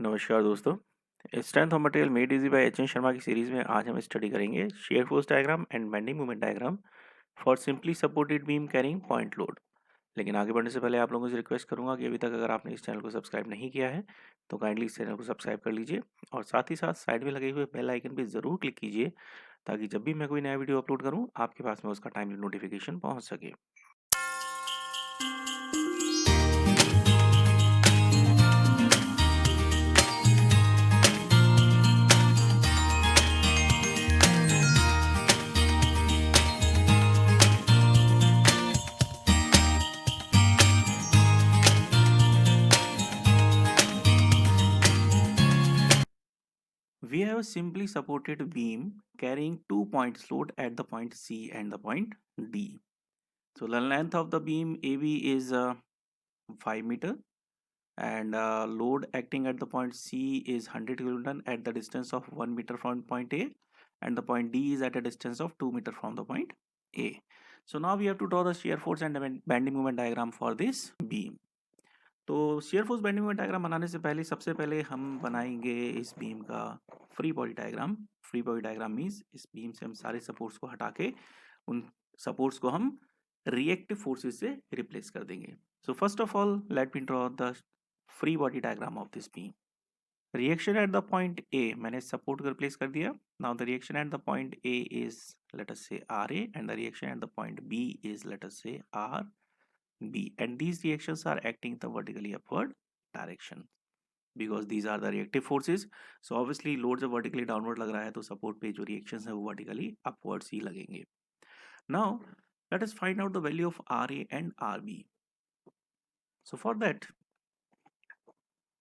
नमस्कार दोस्तों। Strength of material made easy by H N Sharma की सीरीज में आज हम स्टडी करेंगे shear force diagram and bending moment diagram for simply supported beam carrying point load. लेकिन आगे बढ़ने से पहले आप लोगों से रिक्वेस्ट करूंगा कि अभी तक अगर आपने इस चैनल को सब्सक्राइब नहीं किया है तो काइंडली इस चैनल को सब्सक्राइब कर लीजिए और साथ ही साथ साइड में लगे हुए बेल आइकन पर जरूर क्लिक कीजिए ताकि जब भी मैं कोई नया वीडियो अपलोड करूँ आपके पास में उसका टाइमली नोटिफिकेशन पहुँच सके। We have a simply supported beam carrying 2 points load at the point C and the point D. So the length of the beam AB is 5 meter and load acting at the point C is 100 kilonewton at the distance of 1 meter from point A, and the point D is at a distance of 2 meter from the point A. So now we have to draw the shear force and the bending moment diagram for this beam. तो shear force bending moment diagram बनाने से पहले सबसे पहले हम बनाएंगे इस beam का free body diagram. Free body diagram means इस बीम से हम सारे सपोर्ट्स को हटा के उन सपोर्ट्स को हम रिएक्टिव फोर्सेस से रिप्लेस कर देंगे। So first of all let me draw the free body diagram of this beam. Reaction at the point A, मैंने सपोर्ट को रिप्लेस कर दिया। Now the reaction at the point A is let us say R A and the reaction at the point B is let us say R B, and these reactions are acting in the vertically upward direction because these are the reactive forces. So obviously load जब vertically downward लग रहा है तो support पे जो reactions है वो vertically upwards ही लगेंगे. Now let us find out the value of RA and RB. So for that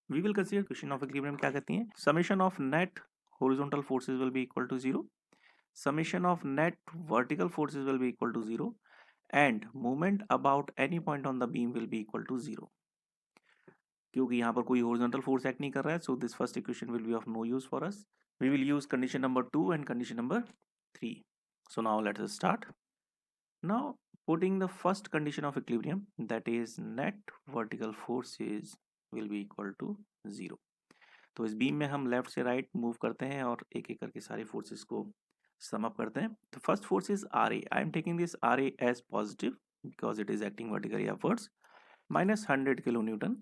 we will consider question of equilibrium. क्या कहती हैं? Summation of net horizontal forces will be equal to 0. Summation of net vertical forces will be equal to 0. And movement about any point on the beam will be equal to 0. क्योंकि यहाँ पर कोई horizontal force act नहीं कर रहा है, so this first equation will be of no use for us. We will use condition number 2 and condition number 3. So now let's start. Now putting the first condition of equilibrium, that is net vertical forces will be equal to 0. तो इस beam में हम left से right move करते हैं और एक एक करके सारे फोर्सेस को सम अप करते हैं. तो first force is R A. I am taking this R A as positive because it is acting vertically upwards. Minus 100 kilo newton.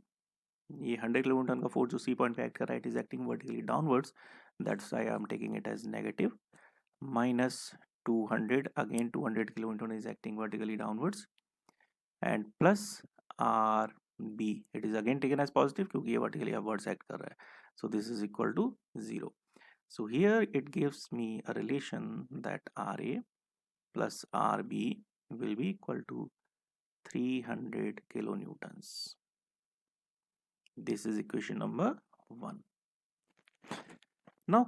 ये 100 किलो न्यूटन का फोर्स जो सी पॉइंट पे एक्ट कर रहा है, it is acting vertically downwards, that's why I am taking it as negative. Minus 200, again 200 kilo newton is acting vertically downwards, and plus R B, it is again taken as positive क्योंकि ये vertically upwards act कर रहा है. So this is equal to 0. So here it gives me a relation that RA plus RB will be equal to 300 kilonewtons. This is equation number 1. Now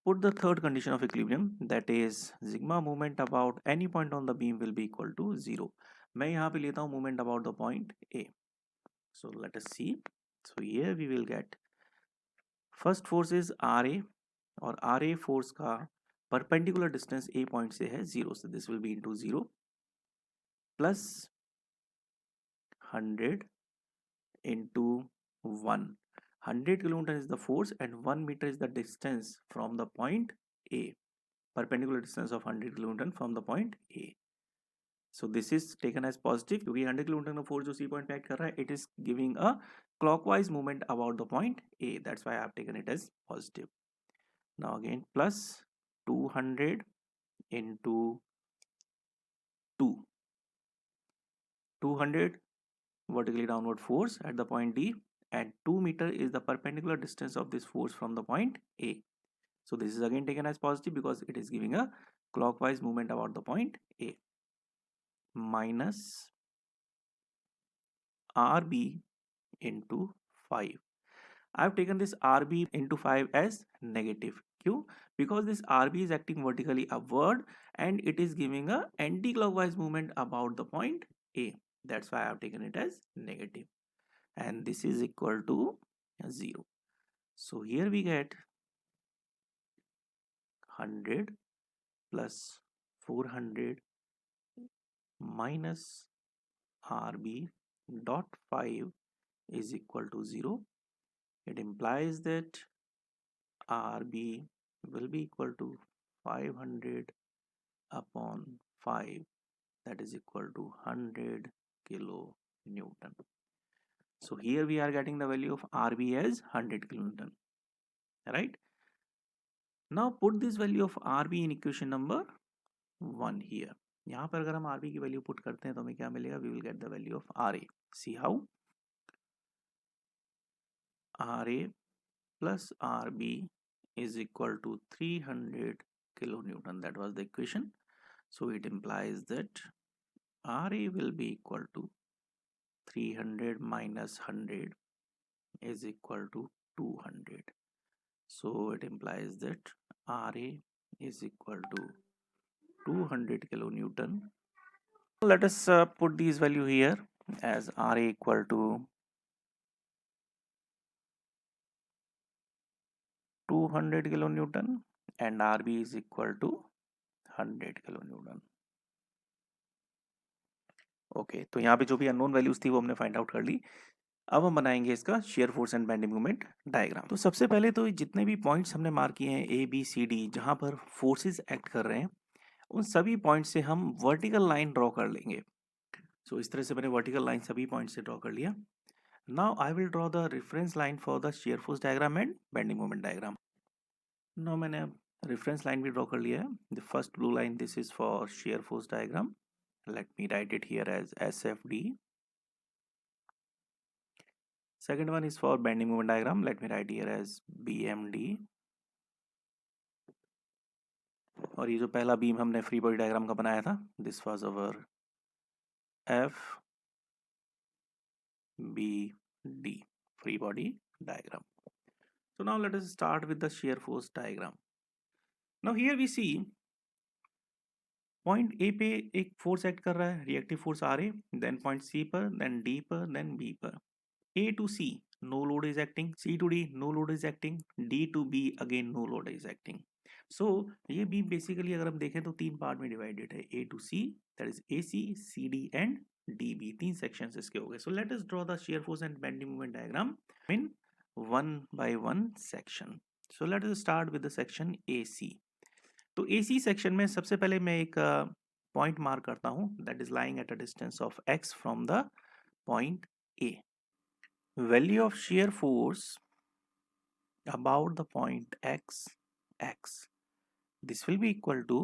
put the third condition of equilibrium, that is sigma movement about any point on the beam will be equal to 0. मैं यहाँ पे लेता हूँ movement about the point A. So let us see. So here we will get first force is RA और RA force का perpendicular distance ए point से है 0, so this will be into 0 plus 100 into 1. 100 kilonewton is the force and 1 meter is the distance from the point A. Perpendicular distance of 100 kilonewton from the point A. So this is taken as positive क्योंकि 100 kilonewton का force जो C point पे act कर रहा है, it is giving a clockwise movement about the point A. That's why I have taken it as positive. Now again plus 200 into 2. 200 vertically downward force at the point D, and 2 meter is the perpendicular distance of this force from the point A. So this is again taken as positive because it is giving a clockwise movement about the point A. Minus RB into 5. I have taken this RB into 5 as negative. Q? Because this RB is acting vertically upward and it is giving a anti-clockwise movement about the point A. That's why I have taken it as negative. And this is equal to 0. So here we get 100 plus 400 minus RB dot 5 is equal to 0. It implies that RB will be equal to 500 upon 5, that is equal to 100 kilonewton. So here we are getting the value of RB as 100 kilonewton, right? Now put this value of RB in equation number 1 here. यहाँ पर अगर हम RB की value put करते हैं तो हमें क्या मिलेगा? We will get the value of RA. See how? RA plus RB is equal to 300 kilonewton. That was the equation. So it implies that RA will be equal to 300 minus 100 is equal to 200. So it implies that RA is equal to 200 kilonewton. Let us put these value here as RA equal to 200 kilonewton and RB is equal to 100 kilonewton. Okay, तो यहाँ पे जो भी unknown values थी वो हमने find out कर ली। अब हम बनाएंगे इसका shear force and bending moment diagram. तो सबसे पहले तो जितने भी पॉइंट्स हमने मार्क किए हैं ए बी सी डी, जहाँ पर फोर्सेस एक्ट कर रहे हैं, उन सभी पॉइंट से हम वर्टिकल लाइन ड्रॉ कर लेंगे। सो इस तरह से मैंने वर्टिकल लाइन सभी पॉइंट से ड्रॉ कर लिया। Now I will draw the reference line for the share force diagram and bending moment diagram. Now मैंने रेफरेंस लाइन भी ड्रॉ कर लिया है। The first blue line, this is for share force diagram. Let me write it here as SFD. Second one is for bending moment diagram. Let me write here as BMD. और ये जो पहला beam हमने free body diagram का बनाया था, this was our FBD, free body diagram. So now let us start with the shear force diagram. Now here we see point A पे एक फोर्स एक्ट कर रहा है, reactive force R A, then point C पर, then D पर, then B पर. A to C, no load is acting. C to D, no load is acting. D to B, again no load is acting. So ये beam basically अगर हम देखें तो तीन part में डिवाइडेड है. A to C, that is AC, CD and DB. तीन sections इसके हो गए. So let us draw the shear force and bending moment diagram in one by one section. So let us start with the section AC. तो AC section में सबसे पहले मैं एक पॉइंट मार्क करता हूँ, that is lying at a distance of X from the point A. Value of shear force about the point X. This will be equal to,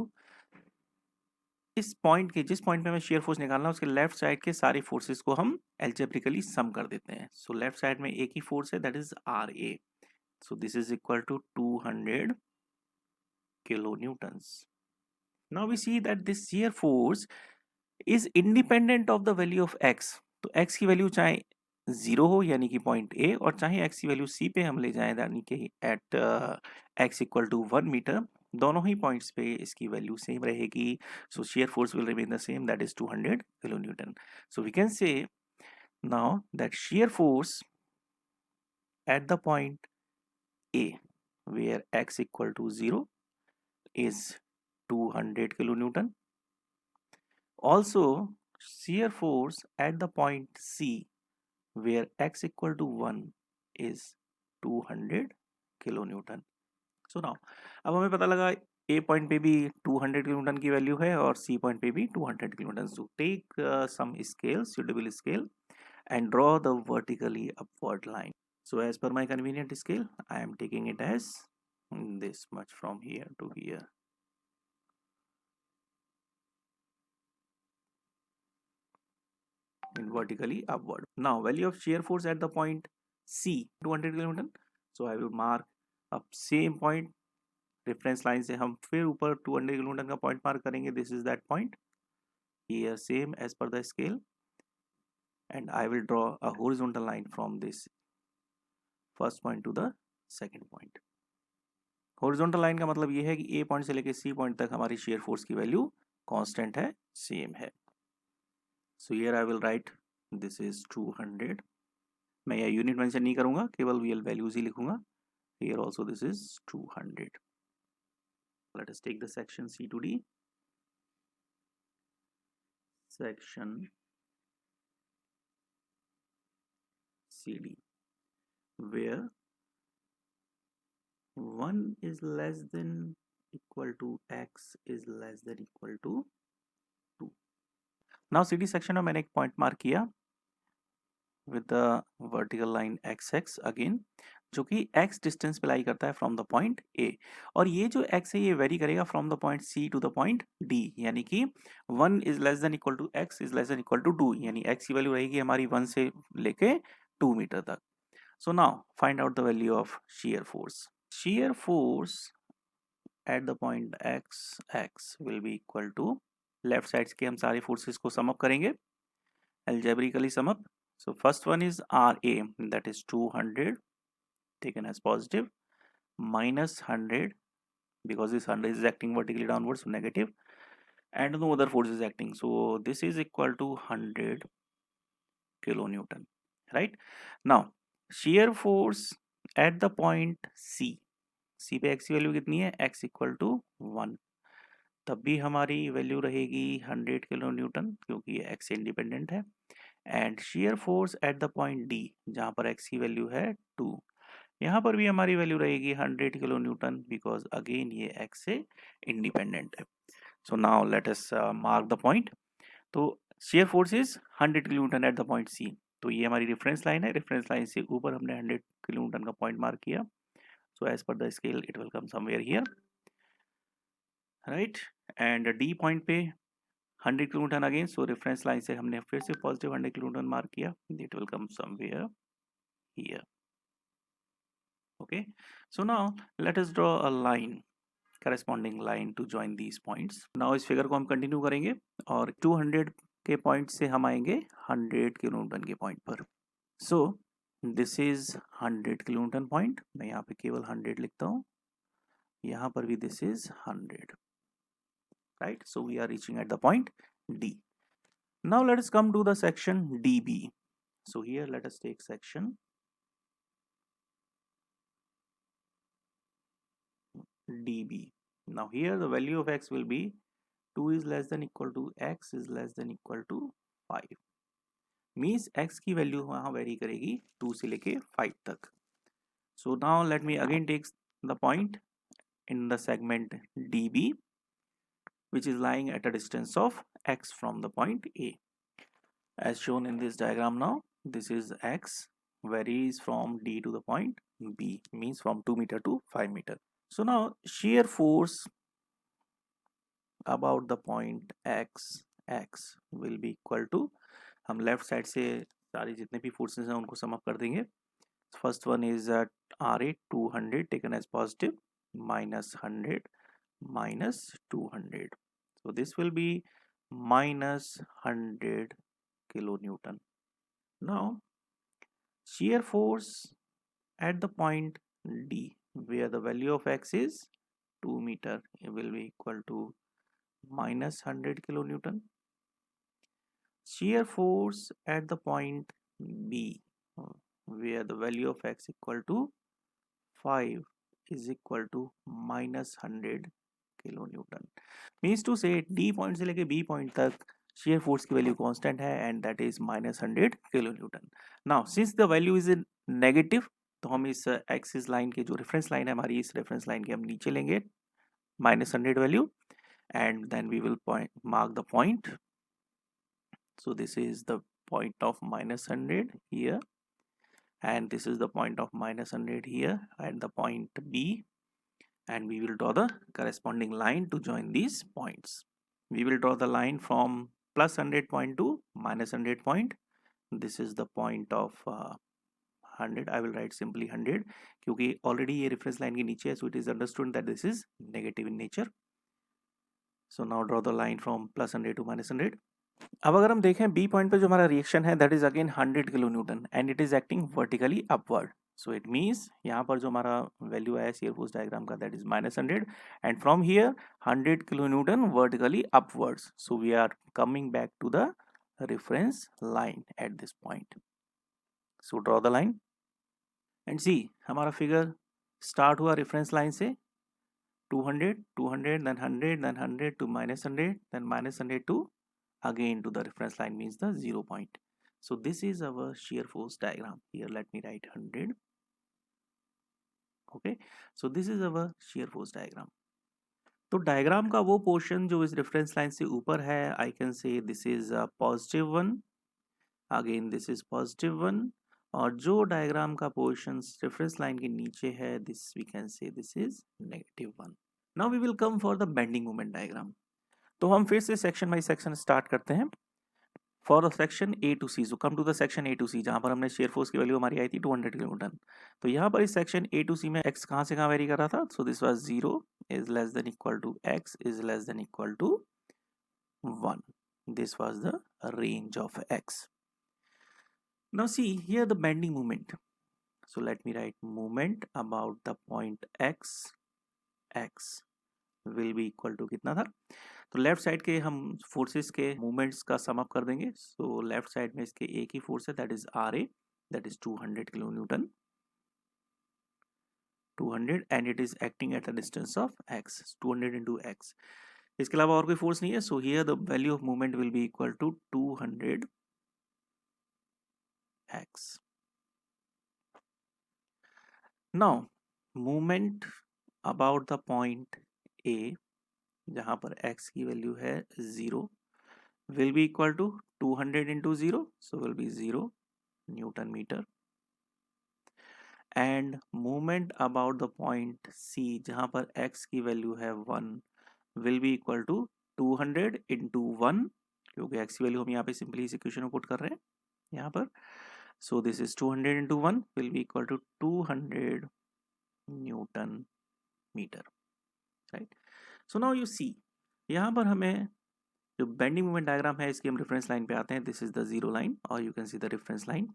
इस point के जिस पॉइंट पे मैं शेयर फोर्स निकालना है उसके लेफ्ट साइड के सारे फोर्सेस को हम एल्जेब्रिकली सम कर देते हैं. सो लेफ्ट साइड में एक ही फोर्स है, that is R A. So this is equal to 200 kilonewtons. Now we see that this shear force is independent of the value of x. तो x की वैल्यू चाहे 0 हो यानी कि पॉइंट ए, और चाहे x की वैल्यू c पे हम ले जाएं यानी कि at x equal to 1 metre, दोनों ही पॉइंट्स पे इसकी वैल्यू सेम रहेगी. So shear force will remain the same, that is 200 kilonewton. So we can say now that shear force at the point A where x equal to 0 is 200 kilonewton. Also shear force at the point C where x equal to 1 is 200 kilonewton. So now अब हमें पता लगा A point पे भी 200 kilonewton की value है और C point पे भी 200 kilonewton. So take some scale, suitable scale, and draw the vertically upward line. So as per my convenient scale, I am taking it as this much from here to here. In vertically upward. Now value of shear force at the point C, 200 kilonewton. So I will mark up same point. Reference line से हम फिर ऊपर 200 kilonewton का point mark करेंगे. This is that point here, same as per the scale, and I will draw a horizontal line from this first point to the second point. Horizontal line का मतलब ये है कि ए पॉइंट से लेकर C point तक हमारी शेयर फोर्स की वैल्यू कांस्टेंट है, सेम है. So here I will write this is 200. मैं यह यूनिट मेंशन नहीं करूंगा, केवल रियल वैल्यूज ही लिखूंगा. Here also this is 200. Let us take the section C to D. Section CD where 1 is less than equal to x is less than equal to 2. Now city section में मैंने एक point mark किया with the vertical line x x again, जो कि x distance पे लाई करता है from the point A, और ये जो x है ये वेरी करेगा from the point C to the point D, यानी कि 1 is less than equal to x is less than equal to 2, यानी x की वैल्यू रहेगी हमारी 1 से लेके 2 मीटर तक. So now find out the value of shear force. Shear force at the point x will be equal to, left sides के हम सारे forces को sum up करेंगे, algebraically sum up. So first one is RA, that is 200 taken as positive, minus 100 because this 100 is acting vertically downwards, so negative, and no other force is acting. So this is equal to 100 kilonewton, right? Now shear force at the point C पे x की value कितनी है, x equal to 1, तब भी हमारी value रहेगी 100 kilo Newton क्योंकि ये x इंडिपेंडेंट है. And shear force at the point D जहाँ पर x की वैल्यू है 2, यहाँ पर भी हमारी वैल्यू रहेगी 100 किलो न्यूटन बिकॉज अगेन ये x से इंडिपेंडेंट है. So now let us mark the point. तो shear force is 100 kilo Newton eight the point C, तो ये हमारी रेफरेंस लाइन है, रेफरेंस लाइन से ऊपर हमने 100 किलो न्यूटन का पॉइंट मार्क किया. So as per the scale it will come somewhere here, right? And D point पे 100 kilonewton again, so reference line से हमने फिर से positive 100 किलोन्यूटन मार्क किया, it will come somewhere here. Okay, so now let us draw a line, corresponding line to join these points. Now इस figure को हम continue करेंगे और 200 के पॉइंट से हम आएंगे 100 किलोन्यूटन के पॉइंट पर. So this is 100 kilonewton point, मैं यहाँ पे केवल 100 लिखता हूँ, यहाँ पर भी this is 100, right? So we are reaching at the point D. Now let us come to the section DB. So here let us take section DB. Now here the value of x will be 2 is less than equal to x is less than equal to 5. Means x की value वहाँ very करेगी 2 से लेके 5 तक. So now let me again take the point in the segment DB, which is lying at a distance of x from the point A. As shown in this diagram now, this is x varies from D to the point B, means from 2 meter to 5 meter. So now shear force about the point x will be equal to, हम left side से सारे जितने भी forces हैं उनको सम up कर देंगे. First one is RA 200 taken as positive, minus 100 minus 200, so this will be minus 100 kilonewton. Now shear force at the point D where the value of x is 2 meter, it will be equal to minus 100 kilonewton. Shear force at the point B where the value of x equal to 5 is equal to minus 100 kilonewton. Means to say D point से लेके B point तक shear force की value constant है and that is minus 100 kilonewton. Now since the value is in negative, तो हम इस axis line के जो रेफरेंस लाइन है हमारी, इस रेफरेंस लाइन के हम नीचे लेंगे minus 100 value and then we will mark the point. So this is the point of minus 100 here and this is the point of minus 100 here at the point B, and we will draw the corresponding line to join these points. We will draw the line from plus 100 point to minus 100 point. This is the point of 100. I will write simply 100 क्योंकि already ये reference line के नीचे है, so it is understood that this is negative in nature. So now draw the line from plus 100 to minus 100. अब अगर हम देखें B point पे जो हमारा रिएक्शन है that is again 100 kilo Newton and it is acting vertically upward. So it means यहाँ पर जो हमारा वैल्यू आया shear force डायग्राम का that is minus 100 and from here 100 kilo Newton vertically upwards. So we are coming back to the reference line at this point. So draw the line and see हमारा figure start हुआ reference line से 200, 200, then 100, then 100 to minus 100, then minus 100 to again to the reference line means the 0 point. So this is our shear force diagram. Here let me write 100 okay, so this is our shear force diagram. तो diagram का वो portion जो इस reference line से ऊपर है, I can say this is positive one, again this is positive one, और जो डायग्राम का पोर्शन रेफरेंस लाइन के नीचे है, this we can say this is negative one. Now we will come for the bending moment diagram. तो हम फिर से सेक्शन बाय सेक्शन स्टार्ट करते हैं. For the section A to C, so come to the section A to C, जहाँ पर हमने shear force की वैल्यू हमारी आई थी 200 किलोन्यूटन. तो यहाँ पर इस सेक्शन ए टू सी में एक्स कहाँ से कहाँ वेरी कर रहा था, so this was 0 is less than equal to x is less than equal to 1. This was the range of x. Now see here the bending moment. So let me write moment about the point x will be equal to कितना था. तो left side के हम forces के movements का सम up कर देंगे. So left side में इसके एक ही फोर्स है, that is R A, that is 200 kilo newton, 200, and it is acting at a distance of x, 200 into x. इसके अलावा और कोई फोर्स नहीं है. So here the value of movement will be equal to 200 x. Now movement about the point A, जहां पर x की value है 0, will be equal to 200 into 0, so will be 0 Newton meter. And movement about the point C, जहां पर x की value है 1, will be equal to 200 into 1, क्योंकि x की वैल्यू हम यहाँ पे सिंपली इस इक्वेशन में पुट कर रहे हैं यहाँ पर. So this is 200 into 1 will be equal to 200 Newton meter, right? So now you see, यहाँ पर हमें जो बेंडिंग मोमेंट डायग्राम है, इसकी हम रेफरेंस लाइन पे आते हैं. This is the zero line, और you can see the reference line.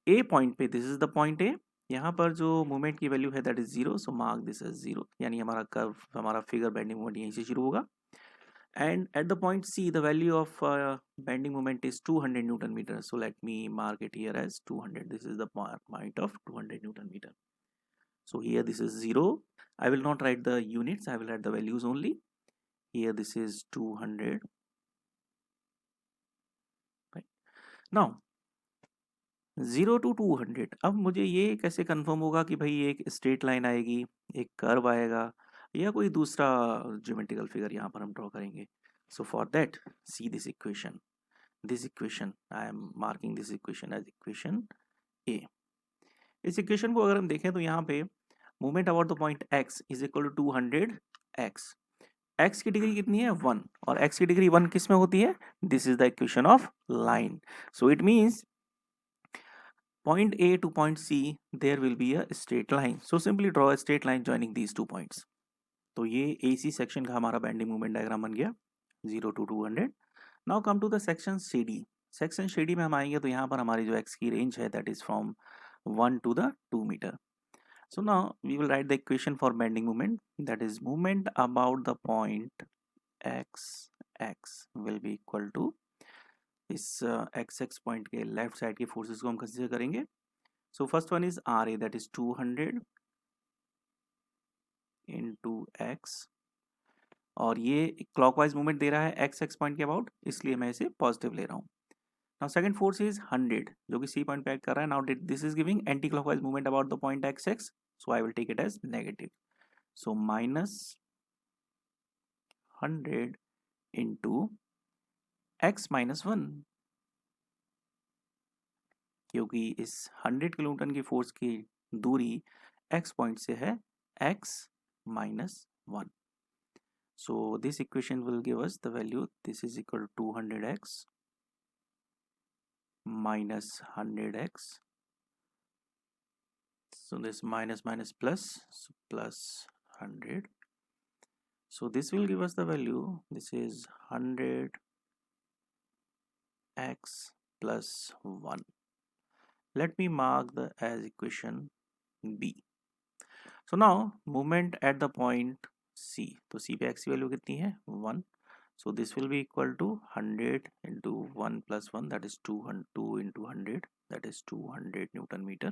A point पे, this is the point A, यहाँ पर जो मोमेंट की वैल्यू है that is 0, so mark this is 0, यानी हमारा कर्व, हमारा फिगर बेंडिंग मोमेंट यहीं से शुरू होगा. And at the point C the value of bending moment is 200 newton metre. So let me mark it here as 200. This is the point of 200 newton metre. So here this is 0. I will not write the units, I will write the values only. Here this is 200. Right. Now 0 to 200. अब मुझे ये कैसे confirm होगा कि भाई एक straight line आएगी, एक कर्व आएगा, या कोई दूसरा ज्योमेट्रिकल फिगर यहाँ पर हम ड्रॉ करेंगे. So for that see this equation. This equation I am marking this equation as equation A. इस इक्वेशन को अगर हम देखें तो यहाँ पे movement about the point x is equal to 200 x. x की डिग्री कितनी है 1, और x की डिग्री 1 किस में होती है, this is the equation of line. So it means point A to point C there will be a straight line. So simply draw a straight line joining these two points. तो ये AC section का हमारा bending movement diagram बन गया 0 to 200. Now come to the section CD. Section CD में हम आएंगे तो यहाँ पर हमारी जो x की रेंज है that is from 1 to the 2 metre. So now we will write the equation for bending moment, that is movement about the point x will be equal to, इस x पॉइंट के लेफ्ट साइड के forces को हम consider करेंगे. So first one is R A, that is 200 into x, और ये clockwise movement दे रहा है x पॉइंट के अबाउट, इसलिए मैं इसे पॉजिटिव ले रहा हूँ. नाउ सेकंड फोर्स इज 100 जो कि सी पॉइंट पे एक्ट कर रहा है. Now this is giving anti clockwise movement about the point x, so I will take it as negative. So minus 100 into x minus 1, क्योंकि इस 100 किलोन्यूटन की force की दूरी x पॉइंट से है x minus 1. So this equation will give us the value, this is equal to 200x minus 100x. So this minus minus plus, so plus 100. So this will give us the value, this is 100x plus 1. Let me mark the as equation B. So now movement at the point C. तो C पे x की value कितनी है 1. So this will be equal to 100 into 1 plus 1, that is 2 into 100, that is 200 Newton meter.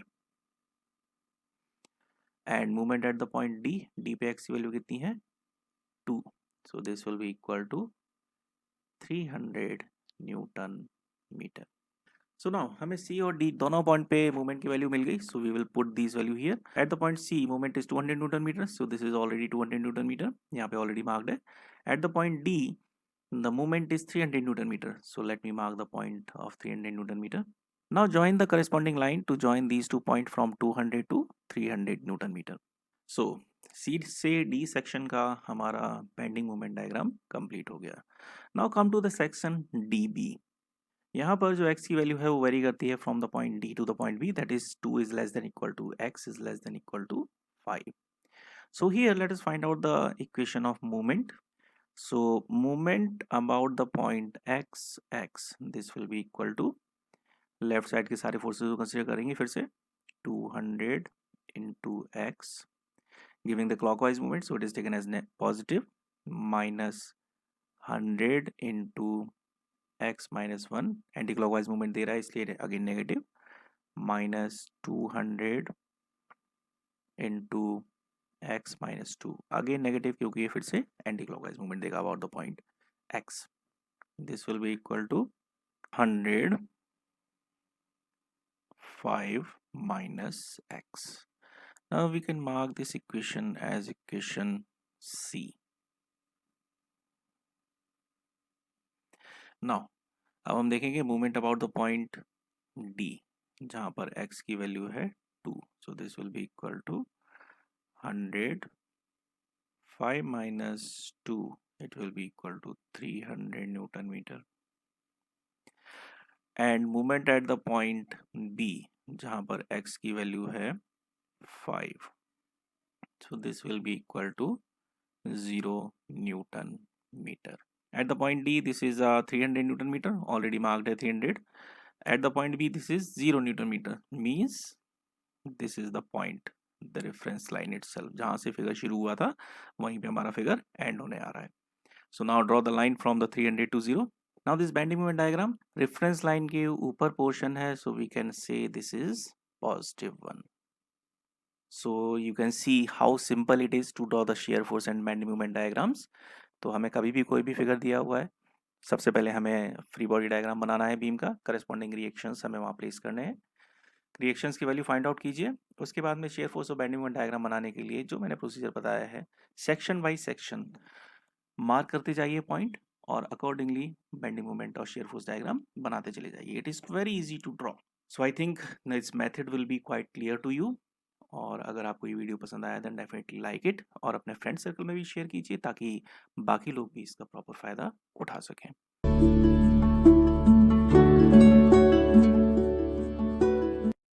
And movement at the point D. D पे x की value कितनी है 2. So this will be equal to 300 Newton meter. So now हमें सी और D दोनों point पे movement की value मिल गई, so we will put this value here. At the point C movement is 200 newton metre, so this is already 200 newton metre, यहाँ पे already marked है। At the point D the moment is 300 Newton meter, so let me mark the point of 300 Newton meter. Now join the corresponding line to join these 2 points from 200 to 300 Newton meter. So C से D section का हमारा bending moment diagram complete हो गया. Now come to the section DB. यहाँ पर जो x की value है वो वेरी करती है from the point D to the point B, that is 2 is less than equal to x is less than equal to 5. So here let us find out the equation of moment. So moment about the point x, this will be equal to, left side के सारे forces को consider करेंगे फिर से, 200 into x giving the clockwise movement, so it is taken as positive, minus 100 into x minus 1, anti clockwise movement दे रहा है इसलिए again negative, minus 200 into x minus 2, again negative क्योंकि ये फिर से एंटी क्लॉकवाइज मूवमेंट देगा about the point x. This will be equal to 100 5 minus x. Now we can mark this equation as equation C. Now अब हम देखेंगे movement about the point D जहाँ पर x की वैल्यू है 2. So this will be equal to 100 5 minus 2, it will be equal to 300 Newton meter. And movement at the point B जहाँ पर x की वैल्यू है 5, so this will be equal to 0 Newton meter. At the point D, this is 300 Newton meter, already marked at 300. At the point B, this is 0 Newton meter, means this is the point, the reference line itself. जहाँ से figure शुरू हुआ था वहीं पे हमारा figure and होने आ रहा है. So now draw the line from the 300 to 0. Now this bending moment diagram, reference line के ऊपर portion है, so we can say this is positive 1. So you can see how simple it is to draw the shear force and bending moment diagrams. तो हमें कभी भी कोई भी figure दिया हुआ है, सबसे पहले हमें फ्री बॉडी डायग्राम बनाना है बीम का, करस्पॉन्डिंग रिएक्शंस हमें वहाँ प्लेस करने हैं, रिएक्शंस की वैल्यू फाइंड आउट कीजिए. उसके बाद में शेयर फोर्स और बेंडिंग मोमेंट डायग्राम बनाने के लिए जो मैंने प्रोसीजर बताया है, सेक्शन बाय सेक्शन मार्क करते जाइए पॉइंट और अकॉर्डिंगली बेंडिंग मोमेंट और शेयर फोर्स डायग्राम बनाते चले जाइए. It is very easy to draw. So I think this method will be quite clear to you. और अगर आपको ये वीडियो पसंद आया देन डेफिनेटली लाइक इट और अपने फ्रेंड सर्कल में भी शेयर कीजिए ताकि बाकी लोग भी इसका प्रॉपर फ़ायदा उठा सकें.